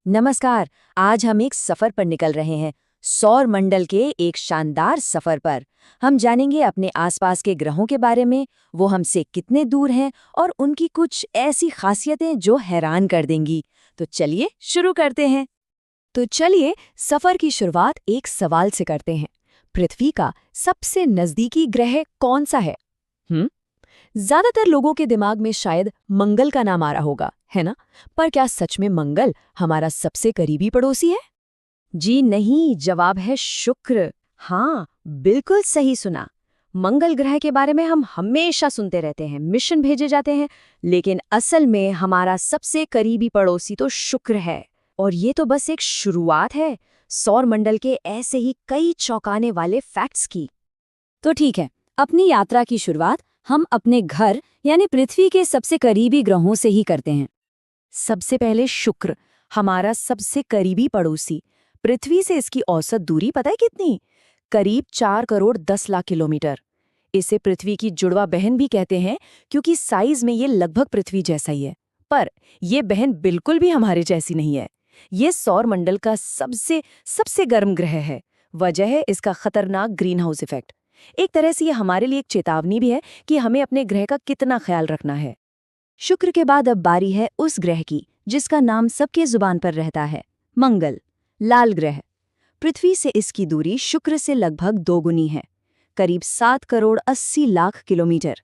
नमस्कार। आज हम एक सफर पर निकल रहे हैं, सौर मंडल के एक शानदार सफर पर। हम जानेंगे अपने आसपास के ग्रहों के बारे में, वो हमसे कितने दूर हैं और उनकी कुछ ऐसी खासियतें जो हैरान कर देंगी। तो चलिए शुरू करते हैं। तो चलिए सफर की शुरुआत एक सवाल से करते हैं। पृथ्वी का सबसे नजदीकी ग्रह कौन सा है? ज्यादातर लोगों के दिमाग में शायद मंगल का नाम आ रहा होगा, है ना? पर क्या सच में मंगल हमारा सबसे करीबी पड़ोसी है? जी नहीं, जवाब है शुक्र। हाँ, बिल्कुल सही सुना। मंगल ग्रह के बारे में हम हमेशा सुनते रहते हैं, मिशन भेजे जाते हैं, लेकिन असल में हमारा सबसे करीबी पड़ोसी तो शुक्र है। और ये तो बस एक शुरुआत है सौर मंडल के ऐसे ही कई चौंकाने वाले फैक्ट्स की। तो ठीक है, अपनी यात्रा की शुरुआत हम अपने घर यानी पृथ्वी के सबसे करीबी ग्रहों से ही करते हैं। सबसे पहले शुक्र, हमारा सबसे करीबी पड़ोसी। पृथ्वी से इसकी औसत दूरी पता है कितनी? करीब 4 करोड़ 10 लाख किलोमीटर। इसे पृथ्वी की जुड़वा बहन भी कहते हैं क्योंकि साइज में ये लगभग पृथ्वी जैसा ही है। पर यह बहन बिल्कुल भी हमारे जैसी नहीं है। ये सौर मंडल का सबसे सबसे गर्म ग्रह है। वजह है इसका खतरनाक ग्रीन हाउस इफेक्ट। एक तरह से ये हमारे लिए एक चेतावनी भी है कि हमें अपने ग्रह का कितना ख्याल रखना है। शुक्र के बाद अब बारी है उस ग्रह की जिसका नाम सबके जुबान पर रहता है, मंगल, लाल ग्रह। पृथ्वी से इसकी दूरी शुक्र से लगभग दोगुनी है, करीब 7 करोड़ 80 लाख किलोमीटर।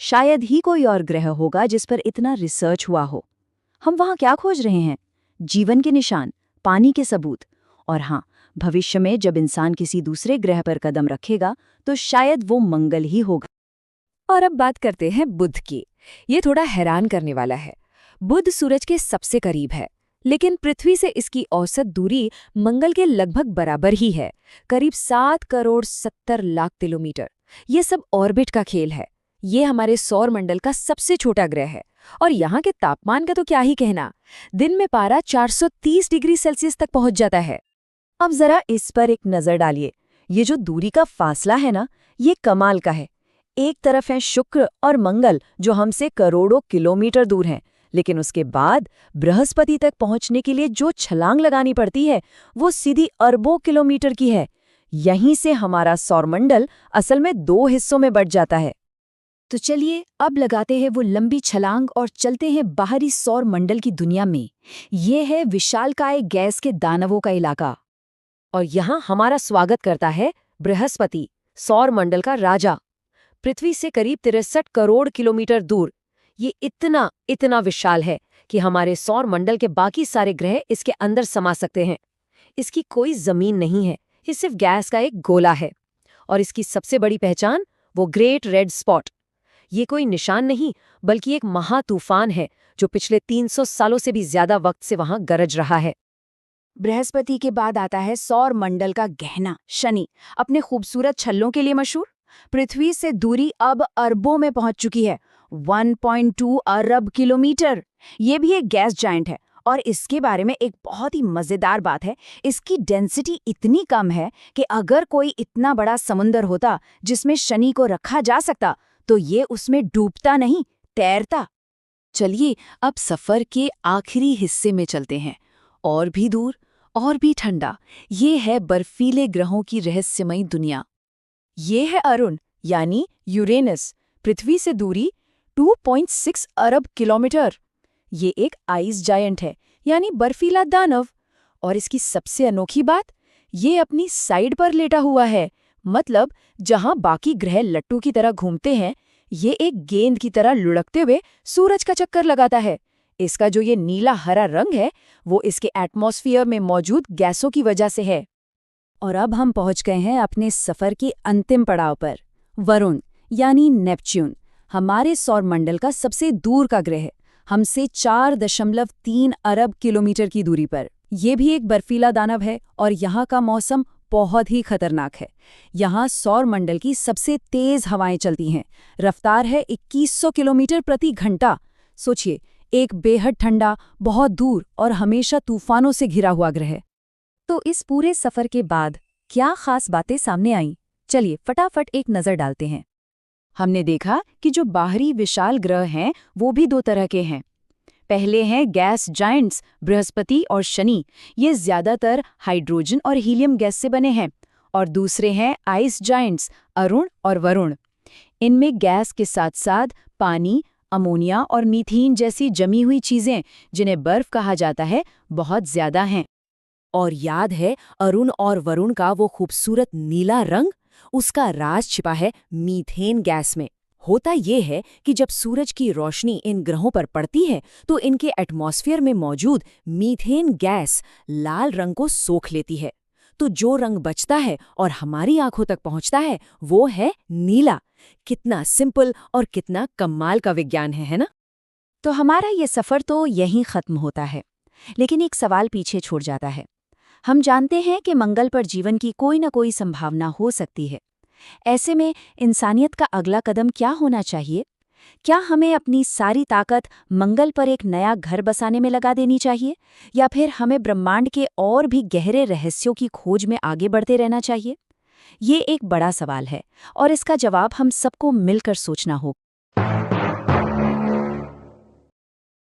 शायद ही कोई और ग्रह होगा जिस पर इतना रिसर्च हुआ हो। हम वहाँ क्या खोज रहे हैं? जीवन के निशान, पानी के सबूत। और हाँ, भविष्य में जब इंसान किसी दूसरे ग्रह पर कदम रखेगा तो शायद वो मंगल ही होगा। और अब बात करते हैं बुध की। ये थोड़ा हैरान करने वाला है। बुध सूरज के सबसे करीब है, लेकिन पृथ्वी से इसकी औसत दूरी मंगल के लगभग बराबर ही है, करीब 7 करोड़ 70 लाख किलोमीटर। ये सब ऑर्बिट का खेल है। ये हमारे सौर मंडल का सबसे छोटा ग्रह है। और यहाँ के तापमान का तो क्या ही कहना। दिन में पारा 430 डिग्री सेल्सियस तक पहुंच जाता है। अब जरा इस पर एक नजर डालिए। ये जो दूरी का फासला है ना, ये कमाल का है। एक तरफ है शुक्र और मंगल जो हमसे करोड़ों किलोमीटर दूर हैं, लेकिन उसके बाद बृहस्पति तक पहुंचने के लिए जो छलांग लगानी पड़ती है वो सीधी अरबों किलोमीटर की है। यहीं से हमारा सौरमंडल असल में 2 हिस्सों में बंट जाता है। तो चलिए अब लगाते हैं वो लंबी छलांग और चलते हैं बाहरी सौर मंडल की दुनिया में। ये है विशालकाय गैस के दानवों का इलाका। और यहाँ हमारा स्वागत करता है बृहस्पति, सौर मंडल का राजा। पृथ्वी से करीब 63 करोड़ किलोमीटर दूर। ये इतना विशाल है कि हमारे सौर मंडल के बाकी सारे ग्रह इसके अंदर समा सकते हैं। इसकी कोई जमीन नहीं है, ये सिर्फ गैस का एक गोला है। और इसकी सबसे बड़ी पहचान, वो ग्रेट रेड स्पॉट। ये कोई निशान नहीं, बल्कि एक महातूफान है जो पिछले 300 सालों से भी ज्यादा वक्त से वहां गरज रहा है। बृहस्पति के बाद आता है सौर मंडल का गहना शनि, अपने खूबसूरत छल्लों के लिए मशहूर। पृथ्वी से दूरी अब अरबों में पहुंच चुकी है, 1.2 अरब किलोमीटर। ये भी एक गैस जायंट है। और इसके बारे में एक बहुत ही मजेदार बात है, इसकी डेंसिटी इतनी कम है कि अगर कोई इतना बड़ा समुंदर होता जिसमें शनि को रखा जा सकता तो ये उसमें डूबता नहीं, तैरता। चलिए अब सफर के आखिरी हिस्से में चलते हैं। और भी दूर, और भी ठंडा। ये है बर्फीले ग्रहों की रहस्यमयी दुनिया। ये है अरुण यानी यूरेनस, पृथ्वी से दूरी 2.6 अरब किलोमीटर। ये एक आइस जायंट है यानी बर्फीला दानव। और इसकी सबसे अनोखी बात, ये अपनी साइड पर लेटा हुआ है। मतलब जहां बाकी ग्रह लट्टू की तरह घूमते हैं, ये एक गेंद की तरह लुढ़कते हुए सूरज का चक्कर लगाता है। इसका जो ये नीला हरा रंग है वो इसके एटमॉस्फेयर में मौजूद गैसों की वजह से है। और अब हम पहुंच गए हैं अपने सफर के अंतिम पड़ाव पर, वरुण यानी नेपच्यून, हमारे सौर मंडल का सबसे दूर का ग्रह, हमसे 4.3 अरब किलोमीटर की दूरी पर। यह भी एक बर्फीला दानव है और यहाँ का मौसम बहुत ही खतरनाक है। यहाँ सौर मंडल की सबसे तेज हवाएं चलती हैं। रफ्तार है 2100 किलोमीटर प्रति घंटा। सोचिए, एक बेहद ठंडा, बहुत दूर और हमेशा तूफानों से घिरा हुआ ग्रह। तो इस पूरे सफर के बाद क्या खास बातें सामने आईं? चलिए फटाफट एक नज़र डालते हैं। हमने देखा कि जो बाहरी विशाल ग्रह हैं वो भी 2 तरह के हैं। पहले हैं गैस जायंट्स बृहस्पति और शनि, ये ज्यादातर हाइड्रोजन और हीलियम गैस से बने हैं। और दूसरे हैं आइस जायंट्स अरुण और वरुण। इनमें गैस के साथ साथ पानी, अमोनिया और मीथेन जैसी जमी हुई चीजें, जिन्हें बर्फ कहा जाता है, बहुत ज्यादा हैं। और याद है अरुण और वरुण का वो खूबसूरत नीला रंग? उसका राज छिपा है मीथेन गैस में। होता ये है कि जब सूरज की रोशनी इन ग्रहों पर पड़ती है तो इनके एटमॉस्फेयर में मौजूद मीथेन गैस लाल रंग को सोख लेती है। तो जो रंग बचता है और हमारी आंखों तक पहुंचता है वो है नीला। कितना सिंपल और कितना कमाल का विज्ञान है ना? तो हमारा ये सफर तो यहीं खत्म होता है, लेकिन एक सवाल पीछे छूट जाता है। हम जानते हैं कि मंगल पर जीवन की कोई न कोई संभावना हो सकती है। ऐसे में इंसानियत का अगला कदम क्या होना चाहिए? क्या हमें अपनी सारी ताकत मंगल पर एक नया घर बसाने में लगा देनी चाहिए, या फिर हमें ब्रह्मांड के और भी गहरे रहस्यों की खोज में आगे बढ़ते रहना चाहिए? ये एक बड़ा सवाल है और इसका जवाब हम सबको मिलकर सोचना होगा।